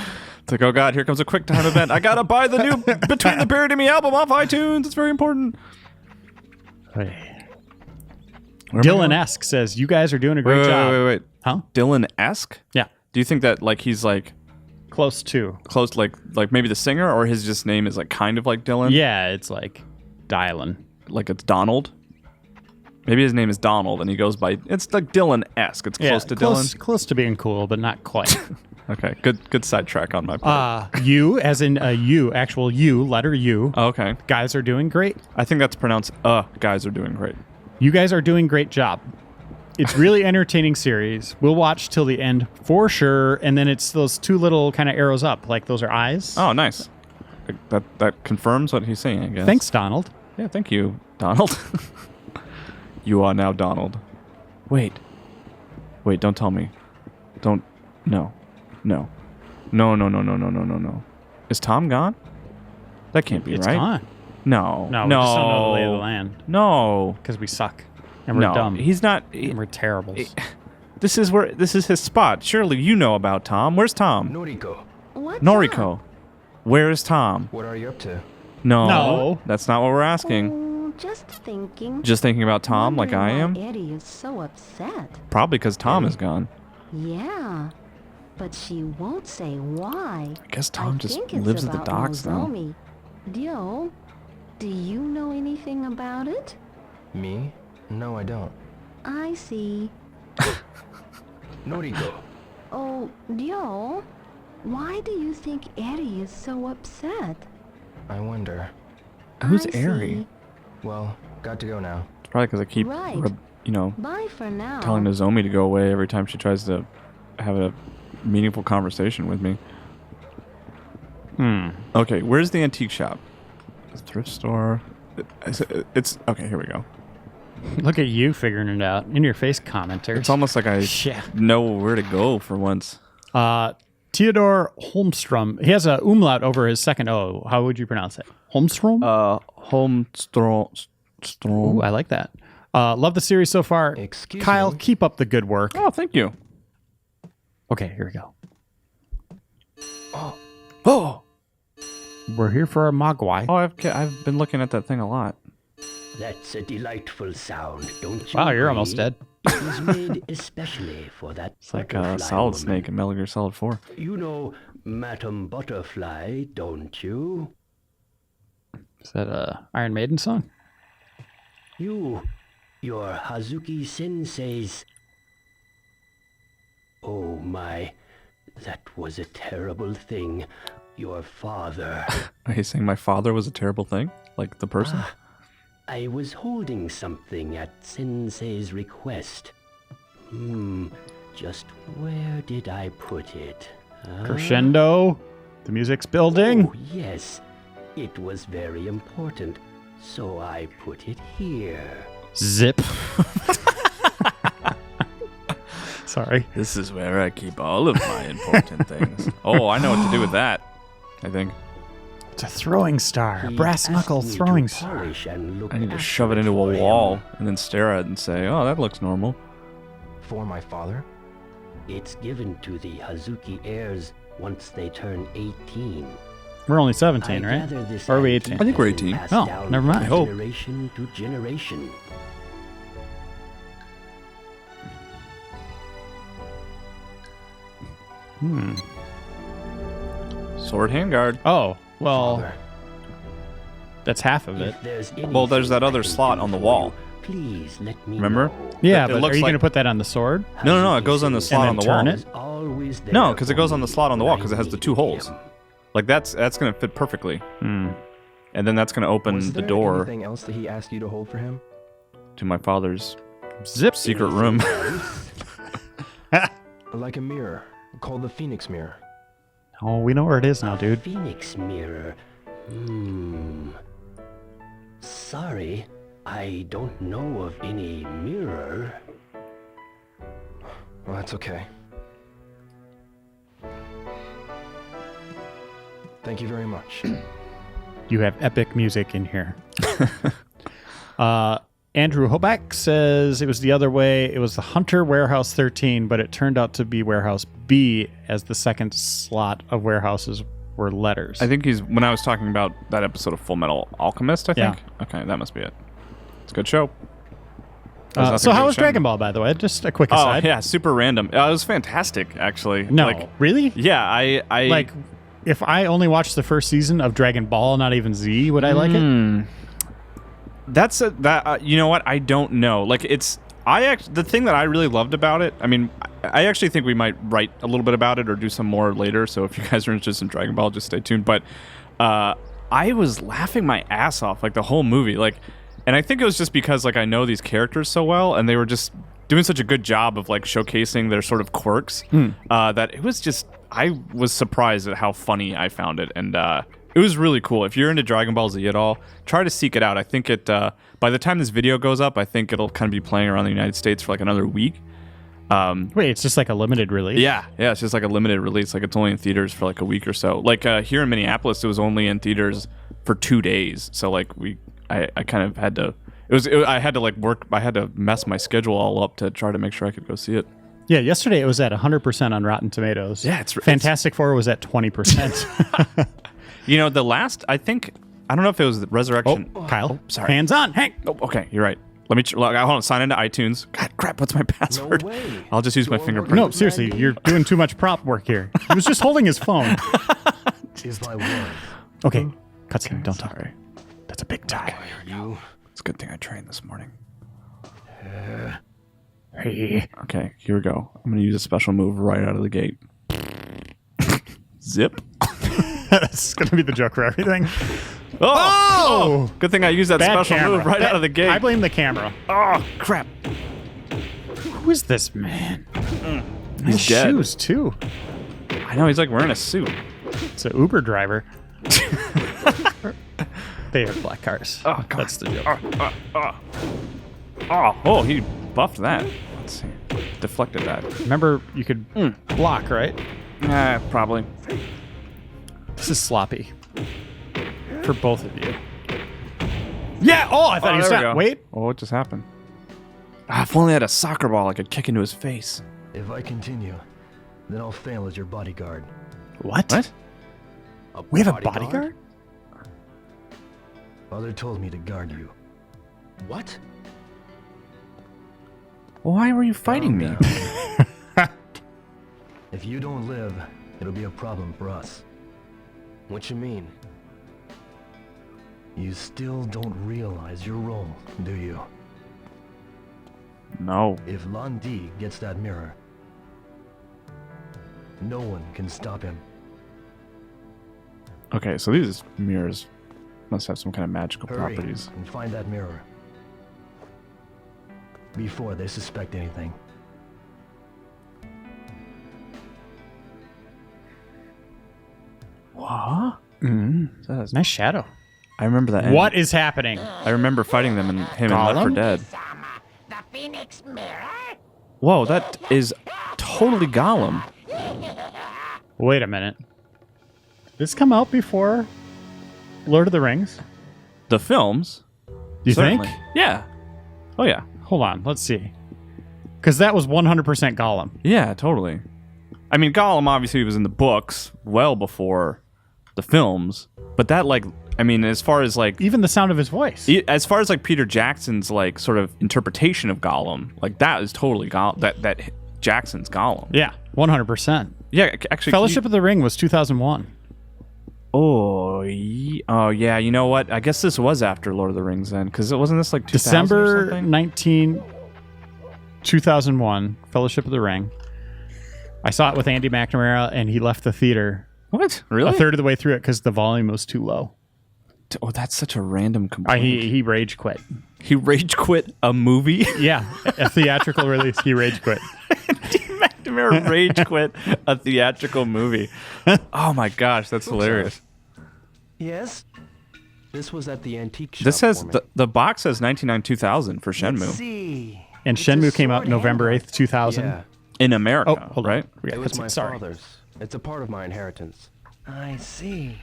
It's like, oh god, here comes a quick time event. I gotta buy the new Between the Buried and Me album off iTunes. It's very important. Where am I Dylan going? Esk says, you guys are doing a great Wait, job. wait. Huh? Dylan-esque? Yeah. Do you think that like he's like Close to. close like maybe the singer, or his just name is like kind of like Dylan? Yeah, it's like Dylan. Like it's Donald? Maybe his name is Donald and he goes by, it's like Dylan-esque. It's close to Dylan. Close to being cool, but not quite. Okay, good sidetrack on my part. You, as in you, actual U, letter U. Oh, okay. Guys are doing great. I think that's pronounced guys are doing great. You guys are doing great job. It's really entertaining series. We'll watch till the end for sure, and then it's those two little kind of arrows up, like those are eyes. Oh, nice. That confirms what he's saying, I guess. Thanks, Donald. Yeah, thank you, Donald. You are now Donald. Wait, don't tell me. No. No. Is Tom gone? That can't be It's right. gone. No. No, we just don't know the lay of the land. No. Because we suck. And we're No. dumb. He's not. And we're terribles. This is his spot. Surely you know about Tom. Where's Tom? Noriko, What's Noriko. up? Where is Tom? what are you up to? No. That's not what we're asking. Oh, just thinking. Just thinking about Tom like I Wondering am? why Eddie is so upset. Probably because Tom is gone. Yeah, but she won't say why. I guess Tom I just think it's lives at the about docks now. Nozomi. Dio, do you know anything about it? Me? No, I don't. I see. Noriko, Oh, Dio, why do you think Eddie is so upset? I wonder. Who's I Eri? see. Well, got to go now. It's probably because I keep, Right. Bye for now. telling Nozomi to go away every time she tries to have a meaningful conversation with me. Okay, where's the antique shop? The thrift store. It's okay. Here we go. Look at you figuring it out. In your face, commenters. It's almost like I Yeah. know where to go for once. Theodore Holmstrom. He has a umlaut over his second O. How would you pronounce it? Holmstrom? Holmstrom. Ooh, I like that. Love the series so far. Excuse Kyle, me? keep up the good work. Oh, thank you. Okay, here we go. Oh, We're here for a Mogwai. I've been looking at that thing a lot. That's a delightful sound, don't you? Wow, you're agree? almost dead. It was made especially for that It's like butterfly Solid woman. Snake and Metal Gear Solid 4. You know Madame Butterfly, don't you? Is that a Iron Maiden song? You're Hazuki Sensei's... Oh my, that was a terrible thing. Your father... Are you saying my father was a terrible thing? Like the person? I was holding something at Sensei's request. Just where did I put it? Crescendo. The music's building. Oh, yes. It was very important, so I put it here. Zip. Sorry. This is where I keep all of my important things. Oh, I know what to do with that. I think It's a throwing star. A He brass asked knuckle me to throwing star. polish and look I need to after shove it into for a him. wall and then stare at it and say, "Oh, that looks normal." For my father? It's given to the Hazuki heirs once they turn 18. We're only 17, I right? gather this Or are we antique 18? I think we're has been 18. passed Oh, down never mind. from I hope. Generation to generation. Sword handguard. Oh, well, Father. that's half of it. If there's Well, there's that anything I other can slot do on the for wall. you, please let me Remember? know. Yeah, It but are looks you going to like- put that on the sword? No, it goes on the slot then on the turn wall. it? Is always No, there because it for goes on me the slot on the wall when because I it has the need two holes. him. Like that's gonna fit perfectly. And then that's gonna open Was the there door anything else that he asked you to hold for him? to my father's Zip. secret room. Like a mirror, called the Phoenix Mirror. Oh, we know where it is now, A dude. Phoenix mirror. Sorry, I don't know of any mirror. Well, that's okay. Thank you very much. You have epic music in here. Andrew Hoback says it was the other way. It was the Hunter Warehouse 13, but it turned out to be Warehouse B, as the second slot of warehouses were letters. I think he's when I was talking about that episode of Full Metal Alchemist. I Yeah. think. Okay, that must be it. It's a good show. So how was Dragon Ball, by the way? Just a quick Oh aside. yeah, super random. It was fantastic, actually. No, Like, really? yeah, I Like, if I only watched the first season of Dragon Ball, not even Z, would I like it? You know what? I don't know. Like, the thing that I really loved about it. I mean, I actually think we might write a little bit about it or do some more later. So if you guys are interested in Dragon Ball, just stay tuned. But I was laughing my ass off like the whole movie. Like, and I think it was just because like I know these characters so well, and they were just doing such a good job of like showcasing their sort of quirks that it was just. I was surprised at how funny I found it, and it was really cool. If you're into Dragon Ball Z at all, try to seek it out. I think it by the time this video goes up, I think it'll kind of be playing around the United States for like another week. Wait, it's just like a limited release? Yeah, it's just like a limited release. Like it's only in theaters for like a week or so. Like here in Minneapolis, it was only in theaters for 2 days. So like I kind of had to. I had to like work. I had to mess my schedule all up to try to make sure I could go see it. Yeah, yesterday it was at 100% on Rotten Tomatoes. Yeah, it's Fantastic Four was at 20%. You know, the last, I don't know if it was the Resurrection. Kyle, sorry. hands on, Hank. Oh, okay, you're right. Let me hold on. Sign into iTunes. God, crap! What's my password? way. I'll just use my fingerprint. No, seriously, you're doing too much prop work here. He was just holding his phone. Is my word. Okay, cutscene, don't talk. Sorry. That's a big talk. You. It's a good thing I trained this morning. Hey. Okay, here we go. I'm gonna use a special move right out of the gate. Zip. That's going to be the joke for everything. Oh! Good thing I used that Bad special camera. move right out of the gate. I blame the camera. Oh, crap. Who is this man? He's Nice dead. shoes, too. I know, he's like wearing a suit. It's an Uber driver. They have black cars. Oh, God. That's the joke. Oh, he buffed that. Let's see. Deflected that. Remember, you could block, right? Probably. This is sloppy. For both of you. Yeah! Oh, I thought he was there we not. go. Wait. Oh, what just happened? If only I had a soccer ball I could kick into his face. If I continue, then I'll fail as your bodyguard. What? A We have a bodyguard? Father told me to guard you. What? Why were you fighting me? If you don't live, it'll be a problem for us. What you mean? You still don't realize your role, do you? No. If Lan Di gets that mirror, no one can stop him. Okay, so these mirrors must have some kind of magical Hurry properties. and find that mirror before they suspect anything. What? Nice shadow. I remember that. What is happening? I remember fighting them and him in Left 4 Gollum? Dead. The Phoenix Mirror? Whoa, that is totally Gollum. Wait a minute. Did this come out before Lord of the Rings? The films? You Certainly. think? Yeah. Oh, yeah. Hold on, let's see. Because that was 100% Gollum. Yeah, totally. I mean, Gollum obviously was in the books well before the films, but that, like, I mean, as far as, like, Even the sound of his voice. as far as, like, Peter Jackson's, like, sort of interpretation of Gollum, like, that is totally Gollum. That Jackson's Gollum. Yeah, 100%. Yeah, actually. Fellowship of the Ring was 2001. Oh, yeah. You know what? I guess this was after Lord of the Rings then, because it wasn't this like 2000 or December something? 2001, Fellowship of the Ring. I saw it with Andy McNamara, and he left the theater What? Really? a third of the way through it because the volume was too low. Oh, that's such a random complaint. He rage quit. He rage quit a movie. Yeah, a theatrical release. He rage quit. McNamara rage quit a theatrical movie. Oh my gosh, that's hilarious. Yes? This was at the antique shop. This says for me. the box says 1999-2000 for Let's Shenmue see. And It's a Shenmue came out sword November handle. 8th, 2000. Yeah, in America, Oh, hold right? on. We got it was cutscene. my Sorry. father's. It's a part of my inheritance. I see.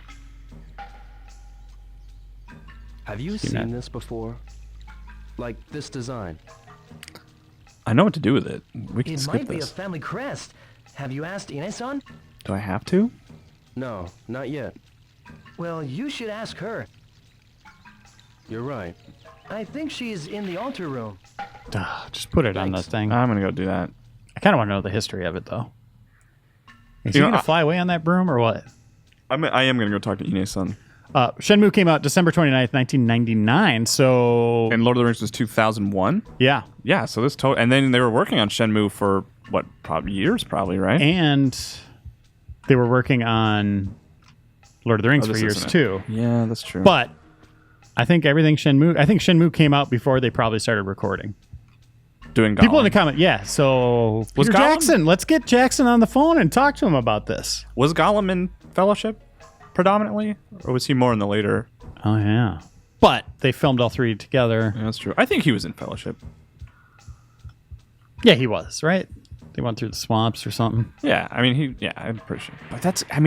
Have you Seen seen that. this before? Like this design? I know what to do with it. We can It skip might be a this. family crest. Have you asked Ine-san? Do I have to? No, not yet. Well, you should ask her. You're right. I think she's in the altar room. Just put it on the thing. I'm gonna go do that. I kind of want to know the history of it, though. Is he You know, going to fly away on that broom or what? I am gonna go talk to Ine-san. Shenmue came out December 29th, 1999. So, And Lord of the Rings was 2001. yeah. Yeah, so this and then they were working on Shenmue for what, probably years, right? And they were working on Lord of the Rings for this years, isn't it. too. Yeah, that's true. But I think Shenmue came out before they probably started recording. Doing Gollum. People in the comment, yeah. So, Was Peter Gollum- Jackson, let's get Jackson on the phone and talk to him about this. Was Gollum in Fellowship predominantly, or was he more in the later? Oh, yeah. But they filmed all three together. Yeah, that's true. I think he was in Fellowship. Yeah, he was, right? They went through the swamps or something. Yeah, I mean I'm pretty sure. But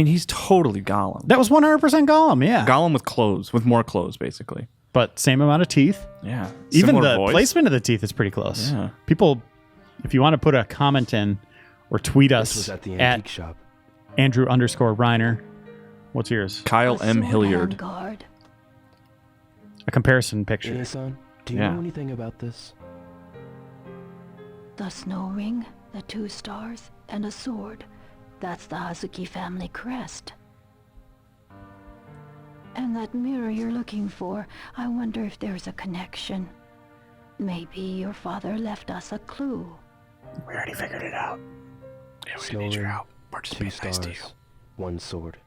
he's totally Gollum. That was 100% Gollum, yeah. Gollum with more clothes, basically. But same amount of teeth. Yeah. Even Similar the voice. placement of the teeth is pretty close. Yeah. People, if you want to put a comment in or tweet This was us at the at antique shop. Andrew_Reiner. What's yours? Kyle A M. sword Hilliard. handguard. A comparison picture. Ine-san, do you Yeah. know anything about this? The snow ring, the 2 stars, and a sword. That's the Hazuki family crest. And that mirror you're looking for, I wonder if there's a connection. Maybe your father left us a clue. We already figured it out. Yeah, we Snow need your ring, help. We're just 2 being nice stars, to you. 1 sword.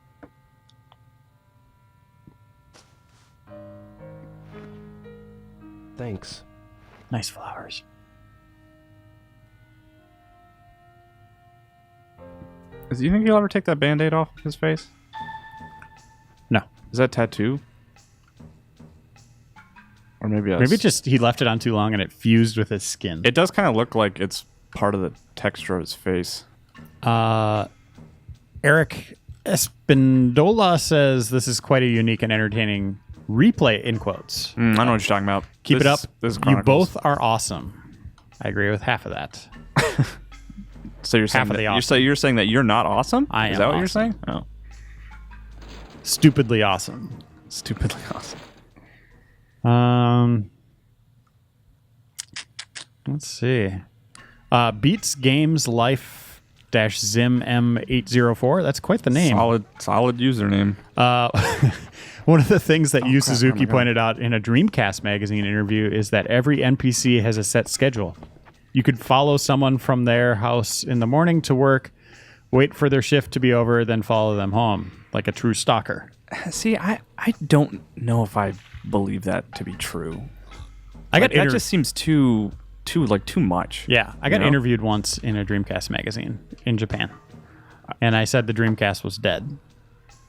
Thanks. Nice flowers. Do you think he'll ever take that Band-Aid off his face? No. Is that tattoo? Or maybe Maybe just he left it on too long and it fused with his skin. It does kind of look like it's part of the texture of his face. Eric Espindola says this is quite a unique and entertaining replay in quotes. I know what you're talking about. Keep it up. This is You Chronicles. both are awesome. I agree with half of that. So you're saying half of that, the you're, awesome. you're saying that you're not awesome? I Is am that what you're awesome. saying? Oh, Stupidly awesome. stupidly awesome. Let's see. Beats Games Life Zim M804. That's quite the name. Solid username. One of the things that Yu crap, Suzuki oh my God. pointed out in a Dreamcast magazine interview is that every NPC has a set schedule. You could follow someone from their house in the morning to work, wait for their shift to be over, then follow them home, like a true stalker. See, I don't know if I believe that to be true. I got That just seems too much. Yeah, I got you know? interviewed once in a Dreamcast magazine in Japan, and I said the Dreamcast was dead.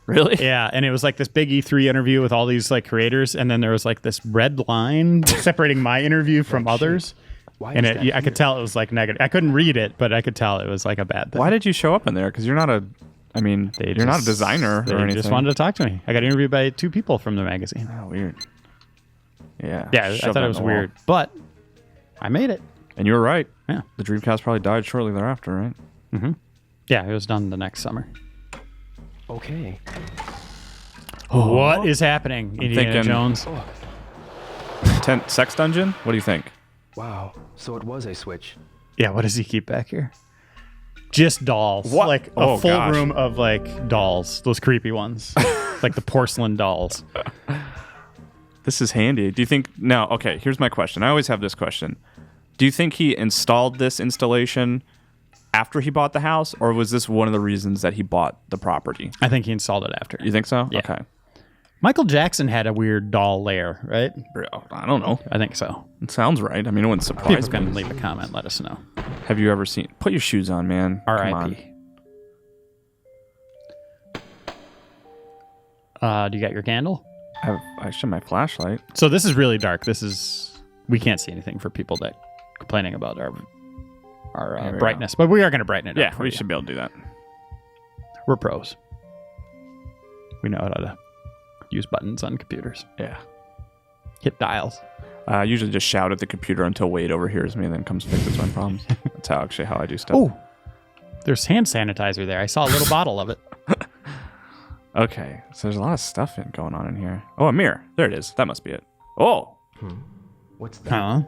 Really? Yeah, and it was like this big E3 interview with all these like creators, and then there was like this red line separating my interview from others, Why and is that I could here? tell it was like negative. I couldn't read it, but I could tell it was like a bad thing. Why did you show up in there? Because you're not a. I mean, you're not a designer They or anything. just wanted to talk to me. I got interviewed by 2 people from the magazine. Oh, weird. Yeah. Yeah, I Shove thought that it was in the wall. weird, but I made it. And you were right. Yeah, The Dreamcast probably died shortly thereafter, right? yeah, it was done the next summer. Okay. What is happening, Indiana thinking- Jones? Sex Dungeon? What do you think? Wow. So it was a switch. Yeah, what does he keep back here? Just dolls. What? Like a Oh, full gosh. room of like dolls. Those creepy ones. Like the porcelain dolls. This is handy. Do you think... Now, okay, here's my question. I always have this question. Do you think he installed this installation after he bought the house, or was this one of the reasons that he bought the property? I think he installed it after. You think so? Yeah. Okay. Michael Jackson had a weird doll lair, right? I don't know. I think so. It sounds right. I mean, it wouldn't surprise People me. can leave a comment, let us know. Have you ever seen... Put your shoes on, man. Come on. R.I.P. Do you got your candle? I should have my flashlight. So this is really dark. We can't see anything for people that complaining about our There we brightness, but we are going to brighten it Yeah, up. for we you. should be able to do that. We're pros. We know how to use buttons on computers. Yeah. Hit dials. I usually just shout at the computer until Wade overhears me and then comes fixes my problems. That's how I do stuff. Oh, there's hand sanitizer there. I saw a little bottle of it. Okay, so there's a lot of stuff going on in here. Oh, a mirror. There it is. That must be it. Oh, What's that? Huh?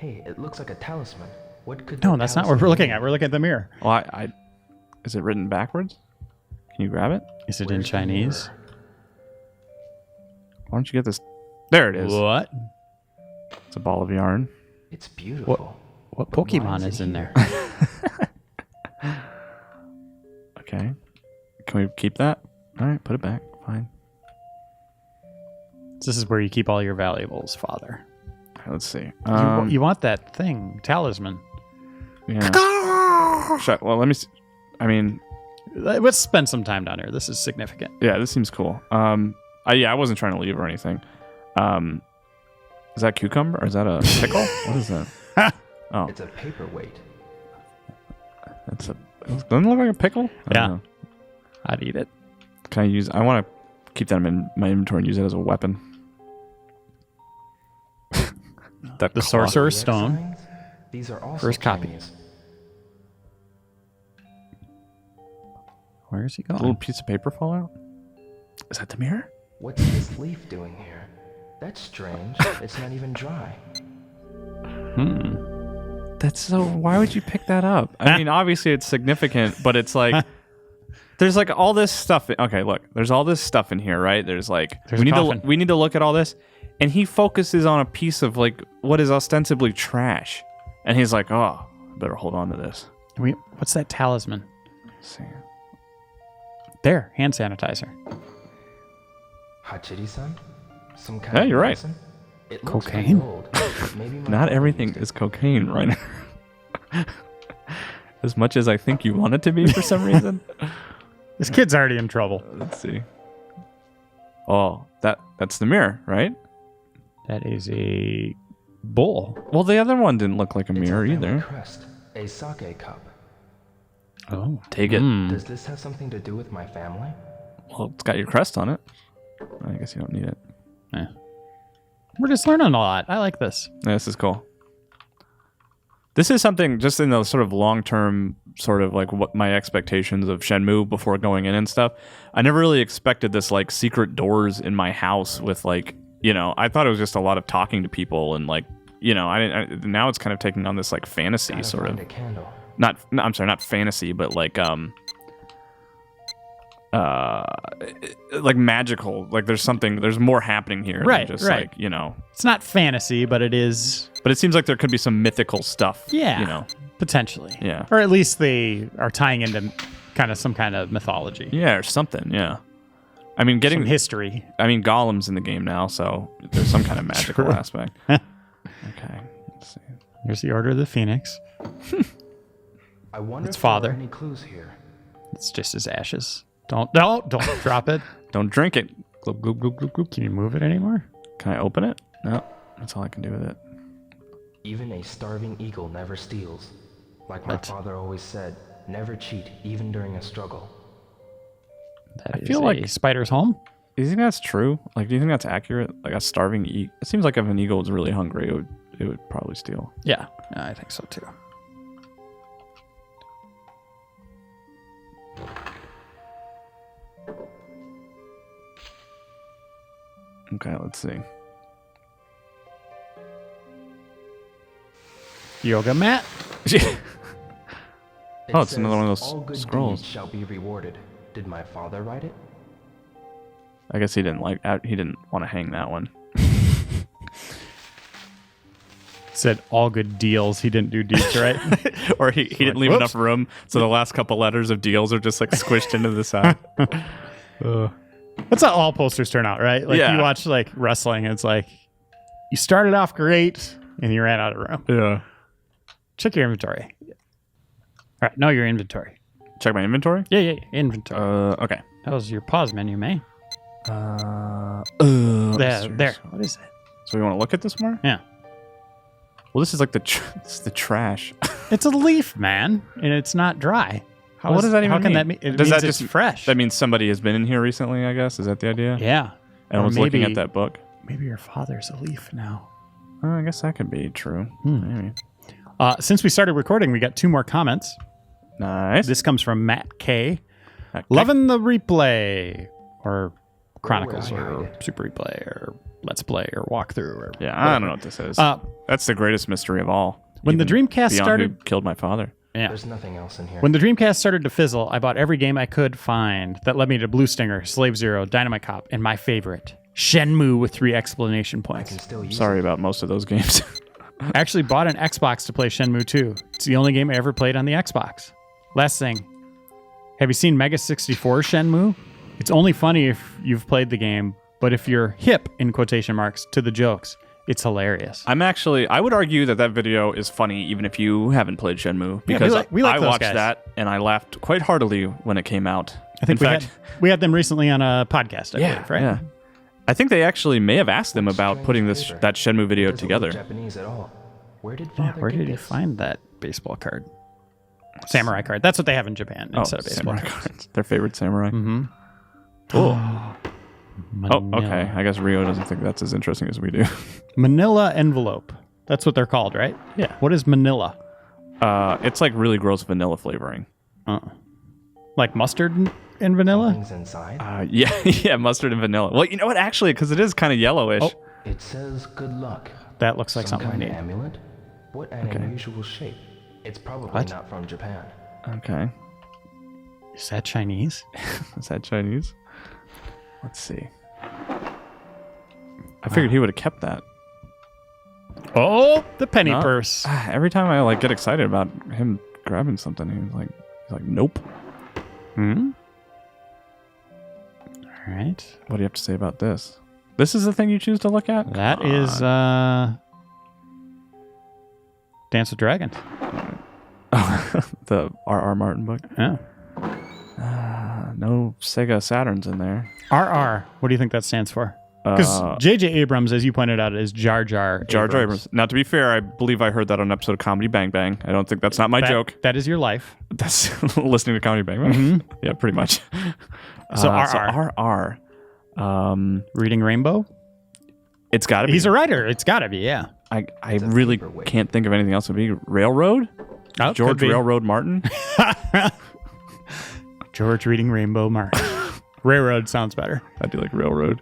Hey, it looks like a talisman. What could No, the that's not what we're talisman looking mean? at. We're looking at the mirror. Well, is it written backwards? Can you grab it? Is it in Where's the Chinese? mirror? Why don't you get this? There it is. What? It's a ball of yarn. It's beautiful. What But why Pokemon it is in here? there? Okay. Can we keep that? All right, put it back. Fine. This is where you keep all your valuables, Father. All right, let's see. You want that thing, talisman. Yeah. Well, let me see. I mean, Let's spend some time down here. This is significant. yeah, this seems cool. I wasn't trying to leave or anything. Is that cucumber or is that a pickle? What is that? Oh, It's a paperweight. doesn't it look like a pickle? I don't Yeah. know. I'd eat it. Can I use? I want to keep that in my inventory and use it as a weapon. The Sorcerer's Zodiac Stone. signs? These are also First copy. Chinese. Where is he A going? little piece of paper fall out. Is that the mirror? What's this leaf doing here? That's strange. It's not even dry. That's so. Why would you pick that up? I mean, obviously it's significant, but it's like there's like all this stuff. Okay, look, there's all this stuff in here, right? There's like There's a coffin. we need to look at all this, and he focuses on a piece of like what is ostensibly trash, and he's like, oh, I better hold on to this. What's that talisman? Let's see. There, hand sanitizer. Hachiri-san? Some kind Yeah, of you're right. medicine? It looks pretty Cocaine? old. Maybe my Not father everything used it. is cocaine, right? As much as I think you want it to be for some reason. This kid's already in trouble. Let's see. Oh, that's the mirror, right? That is a bull. Well, the other one didn't look like a It's mirror family either. crest, a sake cup. Oh. Take it. Does this have something to do with my family? Well, it's got your crest on it. I guess you don't need it. Yeah. We're just learning a lot. I like this. Yeah, this is cool. This is something just in the sort of long-term sort of like what my expectations of Shenmue before going in and stuff. I never really expected this like secret doors in my house with like, I thought it was just a lot of talking to people and like, now it's kind of taking on this like fantasy Gotta sort find of. a candle. I'm sorry, not fantasy, but like like magical. Like there's more happening here Right, than just right. like, It's not fantasy, but it is, but it seems like there could be some mythical stuff. yeah, potentially. Yeah. Or at least they are tying into some kind of mythology. Yeah, or something, yeah. I mean, Some history. Gollum's in the game now, so there's some kind of magical True. aspect. Okay, let's see. Here's the Order of the Phoenix. I wonder It's if there father. are any clues here. It's just his ashes. Don't drop it. Don't drink it. Gloop, gloop, gloop, gloop, gloop. Can you move it anymore? Can I open it? No, that's all I can do with it. Even a starving eagle never steals. Like my What? father always said, never cheat, even during a struggle. That is feel like- a spider's home. Do you think that's true? Like, do you think that's accurate? Like a starving eagle? It seems like if an eagle was really hungry, it would probably steal. Yeah, I think so too. Okay, let's see. Yoga mat. It Oh, it's another one of says, those "All good scrolls." deeds shall be rewarded. Did my father write it? I guess he didn't want to hang that one. Said all good deals. He didn't do deeds right. Or he didn't leave whoops. enough room, so the last couple letters of deals are just like squished into the side. That's how all posters turn out, right? Like Yeah. you watch like wrestling, it's like you started off great and you ran out of room. Yeah. Check your inventory. All right, know your inventory. Check my inventory. Yeah, inventory. Okay. That was your pause menu, man. There. There. What is it? So we want to look at this more? Yeah. Well, this is like this is the trash. It's a leaf, man, and it's not dry. What does that even How can mean? that mean? It Does means that it's just- fresh. That means somebody has been in here recently, I guess. Is that the idea? yeah. And Or was looking maybe- at that book. Maybe your father's a leaf now. I guess that could be true. Hmm. Maybe. Since we started recording, we got 2 more comments. Nice. This comes from Matt K. Okay. Loving the replay, or Chronicles, Where would I or hide it? Super Replay, or let's play or walkthrough or Yeah, I don't know what this is. That's the greatest mystery of all. When the Even Dreamcast beyond started- who killed my father. yeah. There's nothing else in here. When the Dreamcast started to fizzle, I bought every game I could find that led me to Blue Stinger, Slave Zero, Dynamite Cop, and my favorite, Shenmue with 3 exclamation I points. can still use Sorry about most of those games. I actually bought an Xbox to play Shenmue 2. It's the only game I ever played on the Xbox. Last thing, have you seen Mega 64 Shenmue? It's only funny if you've played the game, but if you're hip, in quotation marks, to the jokes, it's hilarious. I would argue that video is funny even if you haven't played Shenmue, because we like I those watched guys. that and I laughed quite heartily when it came out. I think In fact, we had them recently on a podcast, I believe, right? yeah. I think they actually may have asked them about Strange putting flavor. that Shenmue video Doesn't look together. Japanese at all. Where did Yeah, Father where get did he this? find that baseball card? Samurai card. That's what they have in Japan instead of baseball samurai cards. cards. Their favorite samurai. Mm-hmm. Cool. Oh, okay. I guess Rio doesn't think that's as interesting as we do. Manila envelope. That's what they're called, right? Yeah. What is Manila? It's like really gross vanilla flavoring. Like mustard and vanilla? Things inside. Yeah, mustard and vanilla. Well, you know what? Actually, because it is kind of yellowish. Oh. It says good luck. That looks like Some something we kind of need. amulet? What an unusual shape. It's probably What? not from Japan. Okay. Is that Chinese? Is that Chinese? Let's see. I figured he would have kept that. Oh, the penny No. purse. Every time I like get excited about him grabbing something, he's like, nope. Hmm. All right. What do you have to say about this? This is the thing you choose to look at? That Come is on. Dance with Dragons. The R.R. Martin book. Yeah. No Sega Saturns in there. RR. What do you think that stands for? Because J.J. Abrams, as you pointed out, is Jar Jar. Jar Jar Abrams. Now, to be fair, I believe I heard that on an episode of Comedy Bang Bang. I don't think that's not my joke. That is your life. That's listening to Comedy Bang Bang. Yeah, pretty much. So RR. RR. Reading Rainbow? It's got to be. He's a writer. It's got to be, yeah. I really can't think of anything else. Would be Railroad? Oh, George could be. Railroad Martin? George Reading Rainbow Mark. Railroad sounds better. I do like Railroad.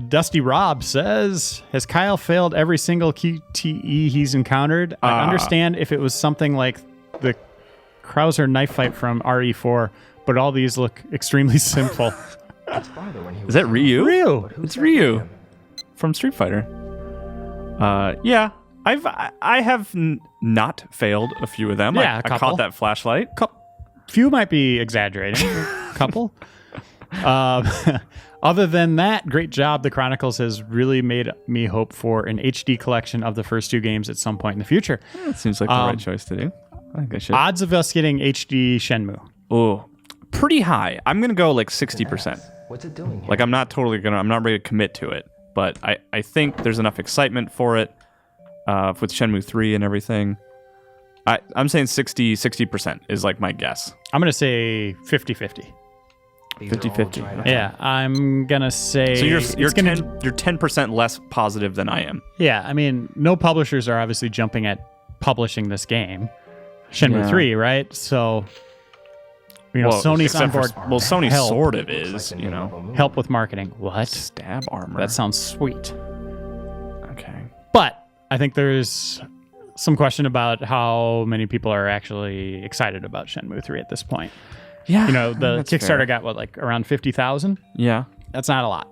Dusty Rob says, has Kyle failed every single QTE he's encountered? I understand if it was something like the Krauser knife fight from RE4, but all these look extremely simple. His father when he Is was that Ryu? Ryu. But who's It's that Ryu with him? from Street Fighter. Yeah. I have not failed a few of them. Yeah, a I couple. caught that flashlight. Few might be exaggerating. Couple. Other than that, great job. The Chronicles has really made me hope for an HD collection of the first 2 games at some point in the future. That seems like the right choice to do. I think I should. Odds of us getting HD Shenmue. Oh, pretty high. I'm gonna go like 60%. What's it doing here? Like I'm not ready to commit to it, but I think there's enough excitement for it with Shenmue 3 and everything. I'm saying 60% is like my guess. I'm going to say 50-50. These are all 50-50. dried up. Yeah, I'm going to say... So you're it's 10% less positive than I am. Yeah, I mean, no publishers are obviously jumping at publishing this game. Shenmue Yeah. 3, right? So, Sony's on except for- board. well, Sony Help. sort of Looks is, like the you name of know. a movie. Help with marketing. What? Stab armor. That sounds sweet. okay. But I think there's some question about how many people are actually excited about Shenmue 3 at this point. Yeah. The that's Kickstarter fair. got, around 50,000? Yeah. That's not a lot.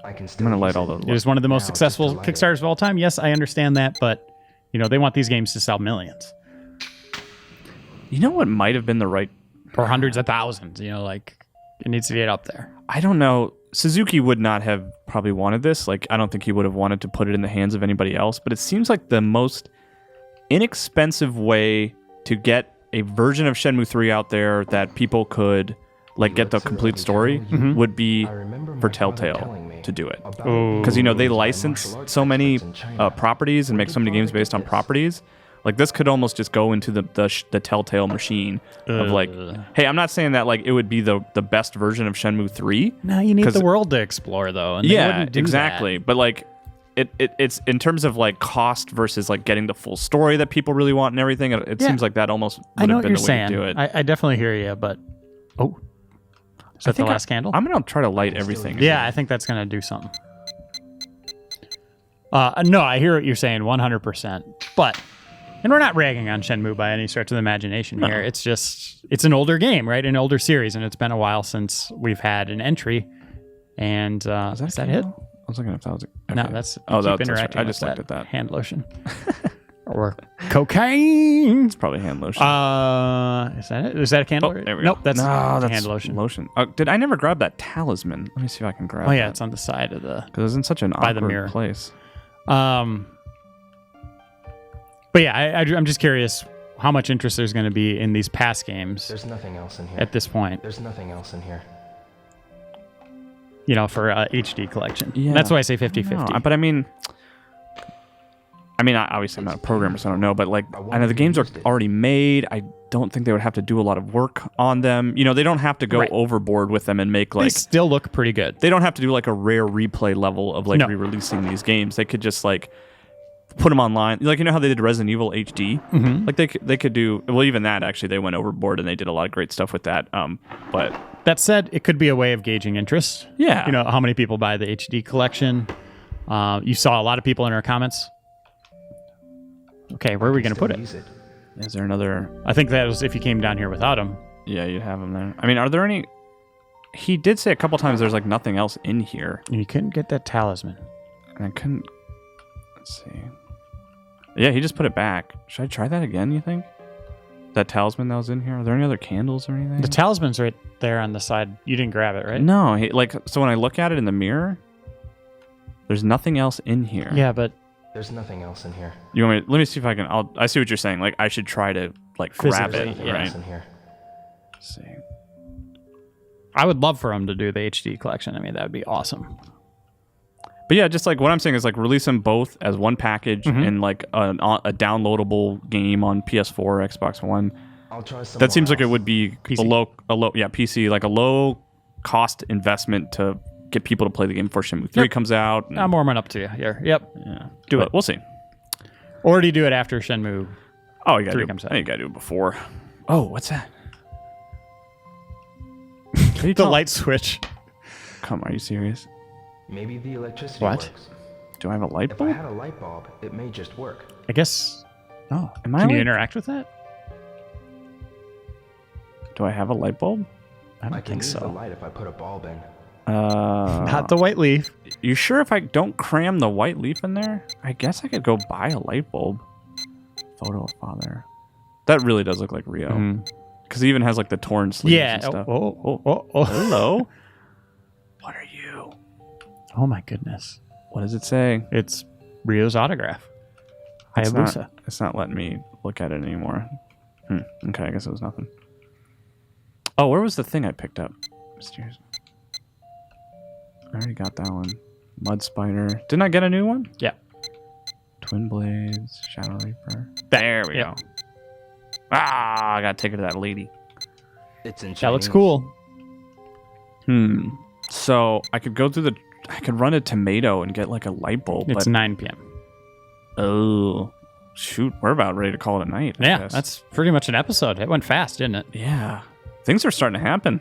I can I'm still gonna use light all it. those. It was one of the most Now, successful just to light it. Kickstarters of all time. Yes, I understand that, but, they want these games to sell millions. You know what might have been the right? Or hundreds of thousands, it needs to get up there. I don't know. Suzuki would not have probably wanted this. Like, I don't think he would have wanted to put it in the hands of anybody else. But it seems like the most inexpensive way to get a version of Shenmue 3 out there that people could get the complete story would be I remember for my father Telltale telling me to do it. about Because, they by license martial arts so many experts in China. properties and Where make did so many father games get based on this? properties. Like, this could almost just go into the Telltale machine of hey, I'm not saying that it would be the best version of Shenmue 3. No, you need 'Cause- the world to explore, though. And they Yeah, wouldn't do exactly. But it's in terms of cost versus getting the full story that people really want and everything. It Yeah. seems like that almost I would know have what been you're the way saying. to do it. I definitely hear you, but Is that the last candle? I'm gonna try to light everything. Yeah, I think that's gonna do something. No, I hear what you're saying 100%. But, and we're not ragging on Shenmue by any stretch of the imagination here. It's just, it's an older game, right? An older series, and it's been a while since we've had an entry. And is that it? I was looking if that was. Okay. No, that's that's interacting right. I with just looked at that. hand lotion. Or cocaine. It's probably hand lotion. Is that it? Is that a candle? There we nope, go. that's hand lotion. Did I never grab that talisman? Let me see if I can grab. Oh yeah, that. it's on the side of the. Because it's in such an by the awkward mirror. place. But yeah, I'm just curious how much interest there's going to be in these past games. There's nothing else in here. At this point. There's nothing else in here. You know, for HD collection. Yeah. That's why I say 50-50. No, but I mean, obviously I'm not a programmer, so I don't know. But like, I know the games are already made. I don't think they would have to do a lot of work on them. You know, they don't have to go overboard with them and make like. They still look pretty good. They don't have to do like a rare replay level of like re-releasing these games. They could just like put them online. Like, you know how they did Resident Evil HD? Mm-hmm. Like they could do. Well, even that actually they went overboard and they did a lot of great stuff with that. But that said, it could be a way of gauging interest. Yeah. You know, how many people buy the HD collection. You saw a lot of people in our comments. Okay, where are we going to put it? Is there another? I think that was if you came down here without him. Yeah, you'd have them there. I mean, are there any? He did say a couple times there's like nothing else in here. And you couldn't get that talisman. And I couldn't. Let's see. Yeah, he just put it back. Should I try that again, you think? That talisman that was in here? Are there any other candles or anything? The talisman's right there on the side. You didn't grab it, right? No, so when I look at it in the mirror, there's nothing else in here. Yeah, but there's nothing else in here. You want me? Let me see if I can. I see what you're saying. Like I should try to like grab Physically, it. Nothing Right. else in here. Let's see. I would love for him to do the HD collection. I mean, that would be awesome. But yeah, just like what I'm saying is like release them both as one package and like a downloadable game on PS4 or Xbox One. I'll try some. That seems like it would be PC. PC, like a low cost investment to get people to play the game before Shenmue 3 comes out. I'm warming up to you here. Yep. Yeah. Do But it. We'll see. Or do you do it after Shenmue? Oh, you gotta 3 do comes it. out. I think you gotta do it before. Oh, what's that? The light switch. Come, are you serious? Maybe the electricity What? works. Do I have a light If I bulb? had a light bulb, it may just work. I guess. Oh, Am I can you like- interact with that? Do I have a light bulb? I don't I can think use the so. light if I put a bulb in. Not the white leaf. You sure if I don't cram the white leaf in there? I guess I could go buy a light bulb. Photo of father. That really does look like Rio. Because he even has like the torn sleeves Yeah. and stuff. Oh. Hello. What are you? Oh my goodness. What does it say? It's Rio's autograph. Hayabusa. It's not letting me look at it anymore. Okay, I guess it was nothing. Oh, where was the thing I picked up? Mysterious. I already got that one. Mud Spider. Didn't I get a new one? Yeah. Twin Blades. Shadow Reaper. There we go. I gotta take it to that lady. It's in Chinese. That looks cool. So I could go through I could run a tomato and get like a light bulb. It's but 9 p.m. Oh, shoot. We're about ready to call it a night. I Yeah, guess. that's pretty much an episode. It went fast, didn't it? Yeah. Things are starting to happen.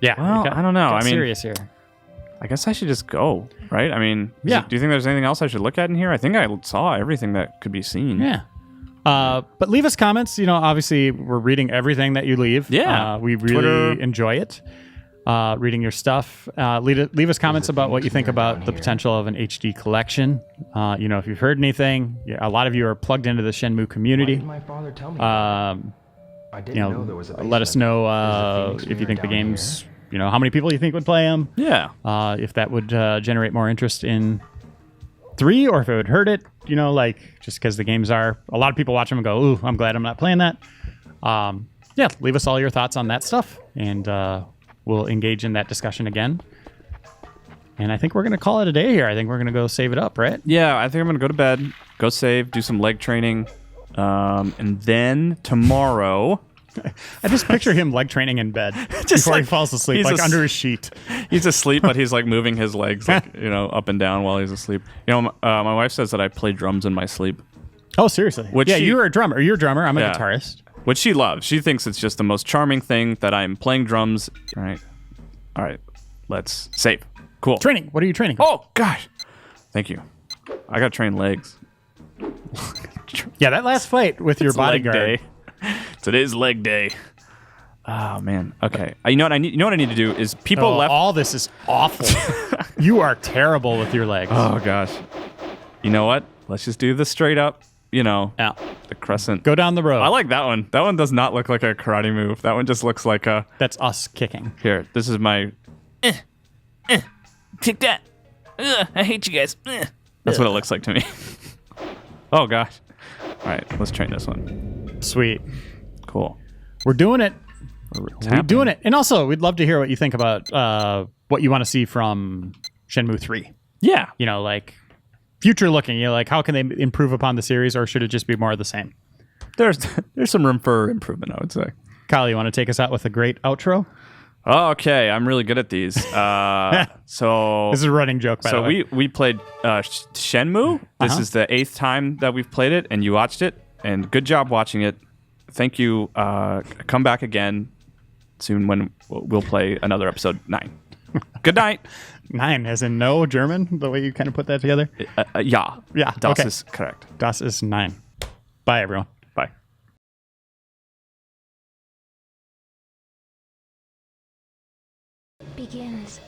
Yeah. Well, I don't know. got I mean, serious here. I guess I should just go, right? I mean, Yeah. Do you think there's anything else I should look at in here? I think I saw everything that could be seen. Yeah. But leave us comments. You know, obviously, we're reading everything that you leave. Yeah. We really Twitter. enjoy it. Reading your stuff. Leave us comments about what you think about the potential of an HD collection. You know, if you've heard anything, a lot of you are plugged into the Shenmue Why community. did my father tell me about it? I didn't You know there was a know, let us basement. know There's a Phoenix if you mirror think the down game's, you know, how many people you think would play them. Yeah. If that would generate more interest in 3, or if it would hurt it, you know, like just because the games are, a lot of people watch them and go, ooh, I'm glad I'm not playing that. Yeah, leave us all your thoughts on that stuff, and we'll engage in that discussion again. And I think we're going to call it a day here. I think we're going to go save it up, right? Yeah, I think I'm going to go to bed, go save, do some leg training. And then tomorrow, I just picture him leg training in bed before he falls asleep, he's like a- under his sheet. he's asleep, but he's like moving his legs, like, you know, up and down while he's asleep. You know, my wife says that I play drums in my sleep, Oh, seriously? Which yeah, she- you're a drummer. You're a drummer. I'm a Yeah. guitarist. which she loves. She thinks it's just the most charming thing that I'm playing drums, right? All right, let's save. Cool. Training. What are you training? Oh gosh. Thank you. I gotta train legs. Yeah, that last fight with your It's leg bodyguard. day. Today's leg day. Oh man. Okay. You know what I need? You know what I need to do is people left. All this is awful. You are terrible with your legs. Oh gosh. You know what? Let's just do the straight up. You know, Yeah. the crescent. Go down the road. I like that one. That one does not look like a karate move. That one just looks like a. That's us kicking. Here, this is my. Take that. I hate you guys. That's what it looks like to me. Oh gosh. All right, let's train this one. Sweet. Cool. We're doing it. It's We're doing it. And also, we'd love to hear what you think about what you want to see from Shenmue 3. Yeah. You know, like future looking. You know, like how can they improve upon the series, or should it just be more of the same? There's some room for improvement, I would say. Kyle, you want to take us out with a great outro? Okay, I'm really good at these. So This is a running joke, by the way. we played Shenmue. This is the 8th time that we've played it, and you watched it. And good job watching it. Thank you. Come back again soon when we'll play another episode 9. Good night. 9, as in no German, the way you kind of put that together? Yeah. Yeah, Das okay. is correct. Das ist 9. Bye, everyone. Bye. Begins.